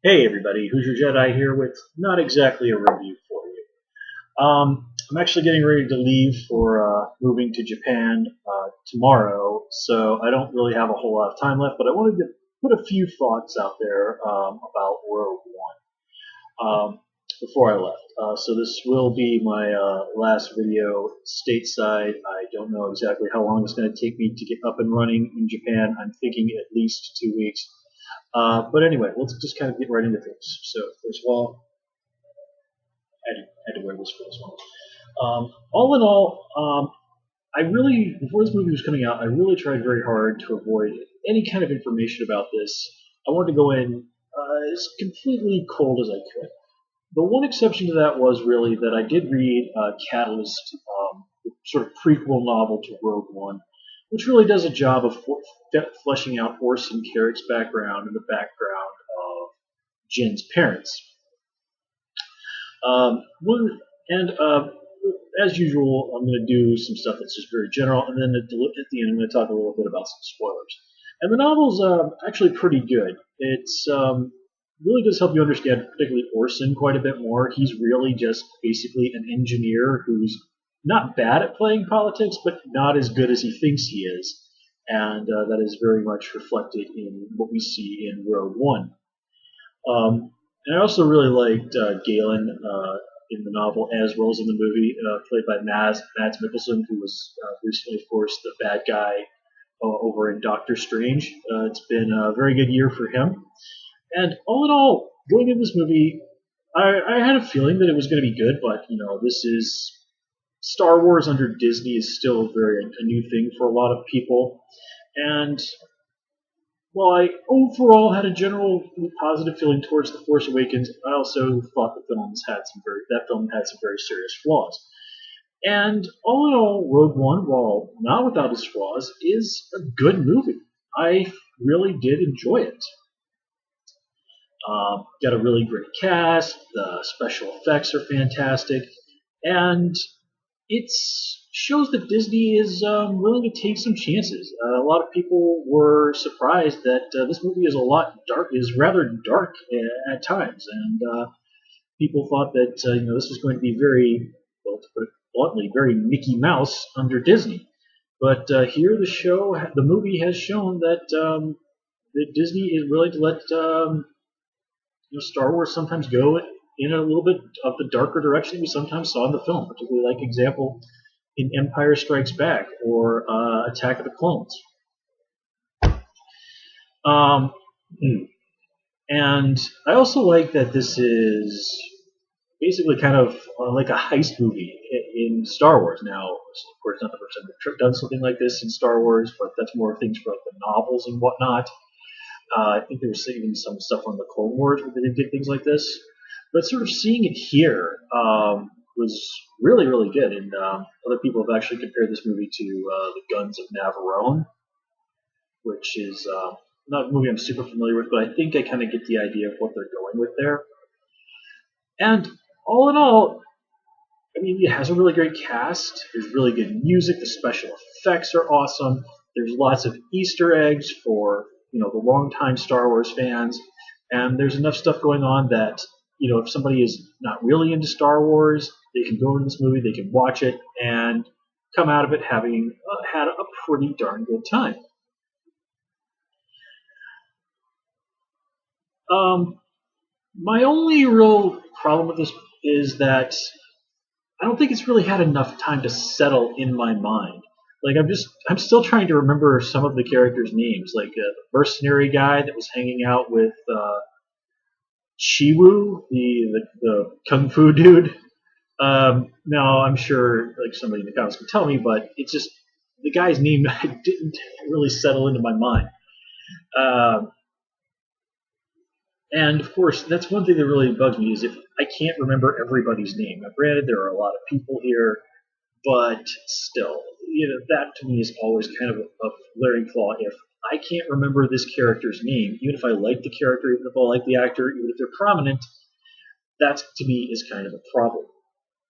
Hey everybody, Who's Your Jedi here with not exactly a review for you. I'm actually getting ready to leave for moving to Japan tomorrow, so I don't really have a whole lot of time left, but I wanted to put a few thoughts out there about Rogue One before I left. So this will be my last video stateside. I don't know exactly how long it's going to take me to get up and running in Japan. I'm thinking at least 2 weeks. But anyway, let's just kind of get right into things. So first of all, I had to wear this for this one. All in all, I really, before this movie was coming out, I really tried very hard to avoid any kind of information about this. I wanted to go in as completely cold as I could. The one exception to that was really that I did read Catalyst, the sort of prequel novel to Rogue One, which really does a job of fleshing out Orson Carrick's background and the background of Jin's parents. And as usual, I'm going to do some stuff that's just very general, and then at the end, I'm going to talk a little bit about some spoilers. And the novel's actually pretty good. It's really does help you understand, particularly Orson, quite a bit more. He's really just basically an engineer who's not bad at playing politics, but not as good as he thinks he is. And that is very much reflected in what we see in Rogue One. And I also really liked Galen in the novel as well as in the movie, played by Mads Mikkelsen, who was recently, of course, the bad guy over in Doctor Strange. It's been a very good year for him. And all in all, going into this movie, I had a feeling that it was going to be good, but this is Star Wars under Disney is still a new thing for a lot of people. And while I overall had a general positive feeling towards The Force Awakens, I also thought that film had some very serious flaws. And all in all, Rogue One, while not without its flaws, is a good movie. I really did enjoy it. Got a really great cast. The special effects are fantastic, and it shows that Disney is willing to take some chances. A lot of people were surprised that this movie is rather dark at times, and people thought that this was going to be very, well, to put it bluntly, very Mickey Mouse under Disney. But here, the movie has shown that Disney is willing to let Star Wars sometimes go in a little bit of the darker direction we sometimes saw in the film, particularly like example in Empire Strikes Back or Attack of the Clones. And I also like that this is basically kind of like a heist movie in Star Wars. Now, of course, not the first time they've done something like this in Star Wars, but that's more things for like the novels and whatnot. I think there was even some stuff on the Clone Wars where they did things like this. But sort of seeing it here was really, really good. And other people have actually compared this movie to The Guns of Navarone, which is not a movie I'm super familiar with, but I think I kind of get the idea of what they're going with there. And all in all, I mean, it has a really great cast. There's really good music. The special effects are awesome. There's lots of Easter eggs for the longtime Star Wars fans, and there's enough stuff going on that if somebody is not really into Star Wars, they can go into this movie, they can watch it, and come out of it having had a pretty darn good time. My only real problem with this is that I don't think it's really had enough time to settle in my mind. Like I'm still trying to remember some of the characters' names, like the mercenary guy that was hanging out with Chiwu, the kung fu dude. Now I'm sure like somebody in the comments can tell me, but it's just the guy's name didn't really settle into my mind. And of course, that's one thing that really bugs me is if I can't remember everybody's name. Now, granted, there are a lot of people here, but still, that to me is always kind of a glaring flaw. If I can't remember this character's name, even if I like the character, even if I like the actor, even if they're prominent, that to me is kind of a problem.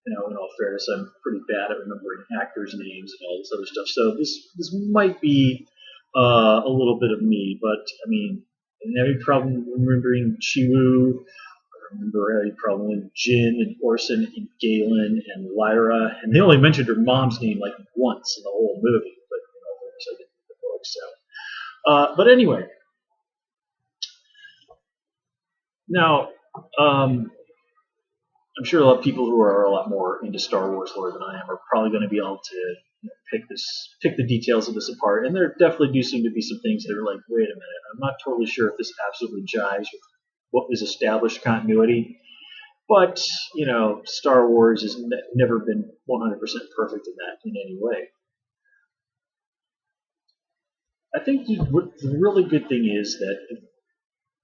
In all fairness, I'm pretty bad at remembering actors' names and all this other stuff. So this might be a little bit of me, but I mean, didn't have any problem remembering Chiwu. I remember any problem with Jin and Orson and Galen and Lyra, and they only mentioned her mom's name like once in the whole movie, but I didn't read the book. But anyway, now I'm sure a lot of people who are a lot more into Star Wars lore than I am are probably going to be able to pick the details of this apart. And there definitely do seem to be some things that are like, wait a minute, I'm not totally sure if this absolutely jives with what is established continuity. But Star Wars has never been 100% perfect in that in any way. I think the really good thing is that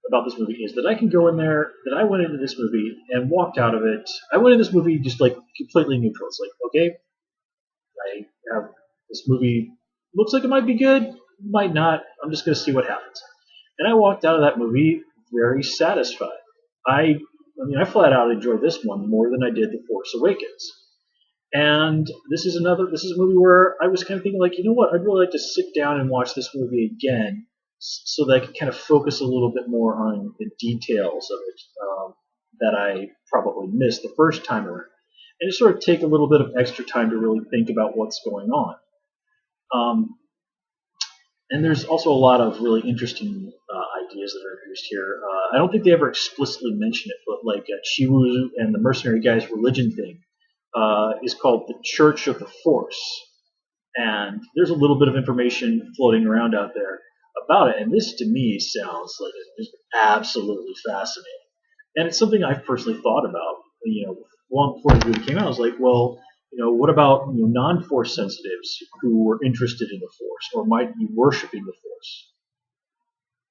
about this movie is that I can go in there, that I went into this movie and walked out of it. I went into this movie just like completely neutral. It's like, okay, I have this movie looks like it might be good, might not. I'm just going to see what happens. And I walked out of that movie very satisfied. I flat out enjoyed this one more than I did The Force Awakens. And this is a movie where I was kind of thinking like, you know what, I'd really like to sit down and watch this movie again so that I could kind of focus a little bit more on the details of it that I probably missed the first time around. And just sort of take a little bit of extra time to really think about what's going on. And there's also a lot of really interesting ideas that are introduced here. I don't think they ever explicitly mention it, but like Chiwu and the mercenary guy's religion thing is called the Church of the Force. And there's a little bit of information floating around out there about it, and this to me sounds like it's absolutely fascinating. And it's something I've personally thought about. Long before the movie came out, I was like, well, what about non-Force sensitives who were interested in the Force or might be worshiping the Force?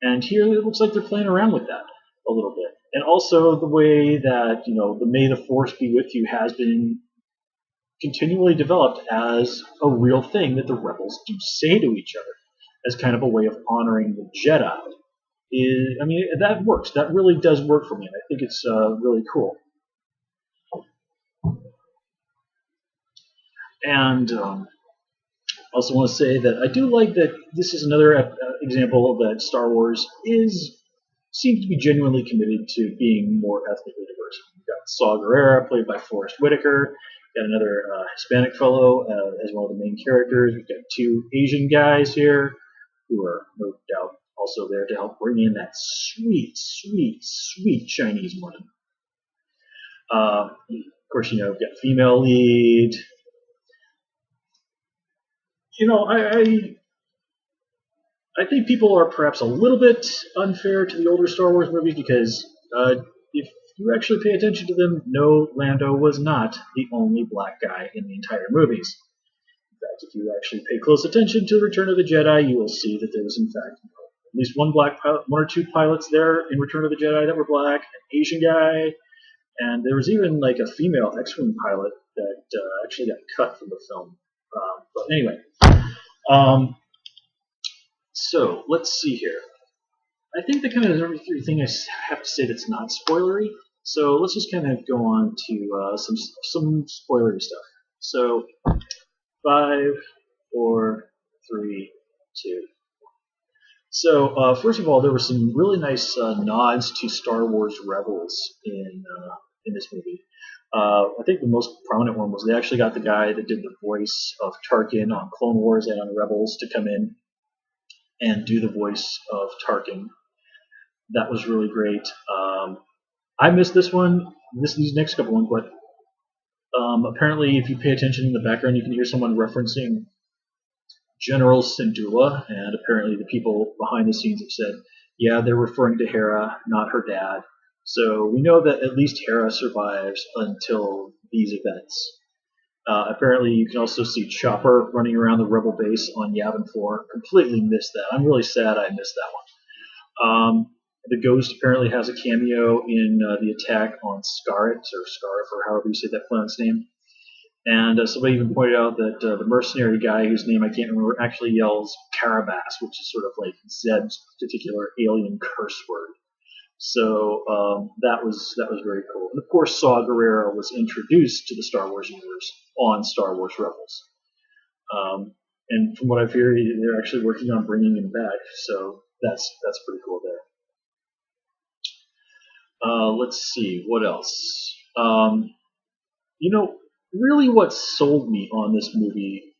And here it looks like they're playing around with that a little bit. And also the way that the May the Force be with you has been continually developed as a real thing that the rebels do say to each other as kind of a way of honoring the Jedi. That works. That really does work for me, and I think it's really cool. And I also want to say that I do like that this is another example that Star Wars seems to be genuinely committed to being more ethnically diverse. We've got Saw Gerrera, played by Forrest Whitaker. Got another Hispanic fellow as one of the main characters. We've got two Asian guys here who are no doubt also there to help bring in that sweet, sweet, sweet Chinese money. Of course, we've got female lead. I think people are perhaps a little bit unfair to the older Star Wars movies because if you actually pay attention to them, no, Lando was not the only black guy in the entire movies. In fact, if you actually pay close attention to Return of the Jedi, you will see that there was, in fact, at least one black pilot, one or two pilots there in Return of the Jedi that were black, an Asian guy, and there was even like a female X-Wing pilot that actually got cut from the film. But anyway, so let's see here. I think the kind of every thing I have to say that's not spoilery. So let's just kind of go on to some spoilery stuff. So 5, 4, 3, 2. So first of all, there were some really nice nods to Star Wars Rebels in this movie. I think the most prominent one was they actually got the guy that did the voice of Tarkin on Clone Wars and on Rebels to come in and do the voice of Tarkin. That was really great. I missed this one, these next couple ones, but apparently if you pay attention in the background, you can hear someone referencing General Syndulla, and apparently the people behind the scenes have said, yeah, they're referring to Hera, not her dad. So we know that at least Hera survives until these events. Apparently you can also see Chopper running around the Rebel base on Yavin 4. Completely missed that. I'm really sad I missed that one. The Ghost apparently has a cameo in the attack on Scarif, or however you say that planet's name. And somebody even pointed out that the mercenary guy, whose name I can't remember, actually yells Carabas, which is sort of like Zeb's particular alien curse word. So that was very cool. And of course, Saw Gerrera was introduced to the Star Wars universe on Star Wars Rebels. And from what I've heard, they're actually working on bringing him back. So that's pretty cool there. Let's see, what else? You know, really what sold me on this movie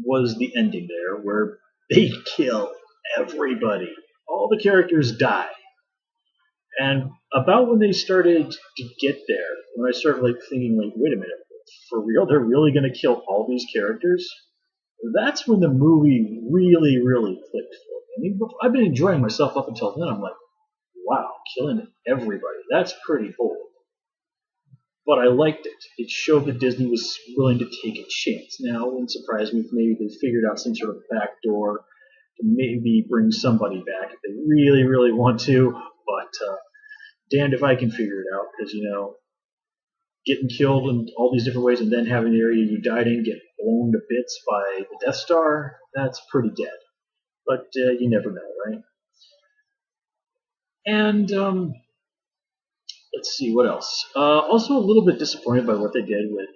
was the ending there, where they kill everybody. All the characters die. And about when they started to get there, when I started like thinking, like, wait a minute, for real, they're really going to kill all these characters? That's when the movie really, really clicked for me. I mean, I've been enjoying myself up until then. I'm like, wow, killing everybody. That's pretty bold. But I liked it. It showed that Disney was willing to take a chance. Now, it wouldn't surprise me if maybe they figured out some sort of backdoor to maybe bring somebody back if they really, really want to. But damned if I can figure it out, because getting killed in all these different ways and then having the area you died in get blown to bits by the Death Star, that's pretty dead. But you never know, right? And let's see what else. Also, a little bit disappointed by what they did with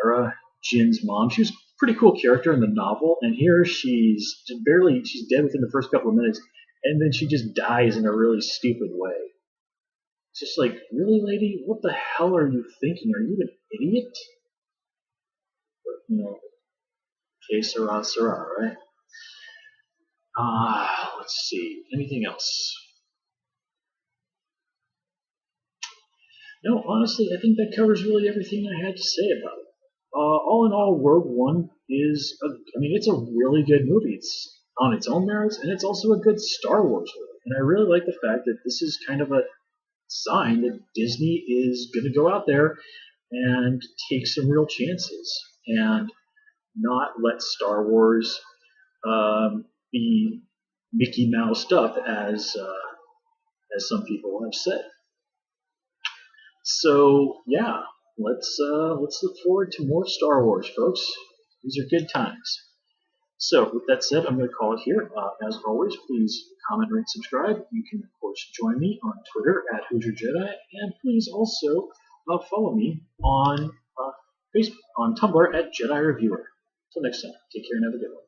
Lyra, Jin's mom. She was a pretty cool character in the novel, and here she's dead within the first couple of minutes, and then she just dies in a really stupid way. It's just like, really, lady, what the hell are you thinking? Are you an idiot? But, que sera, sera, right? Let's see. Anything else? No, honestly, I think that covers really everything I had to say about it. All in all, Rogue One it's a really good movie. It's on its own merits, and it's also a good Star Wars movie. And I really like the fact that this is kind of a sign that Disney is going to go out there and take some real chances and not let Star Wars be Mickey Mouse up, as some people have said. So yeah, let's look forward to more Star Wars, folks. These are good times. So with that said, I'm going to call it here. As always, please comment, rate, subscribe. You can of course join me on Twitter at Hoosier Jedi, and please also follow me on Facebook, on Tumblr at Jedi Reviewer. Until next time, take care and have a good one.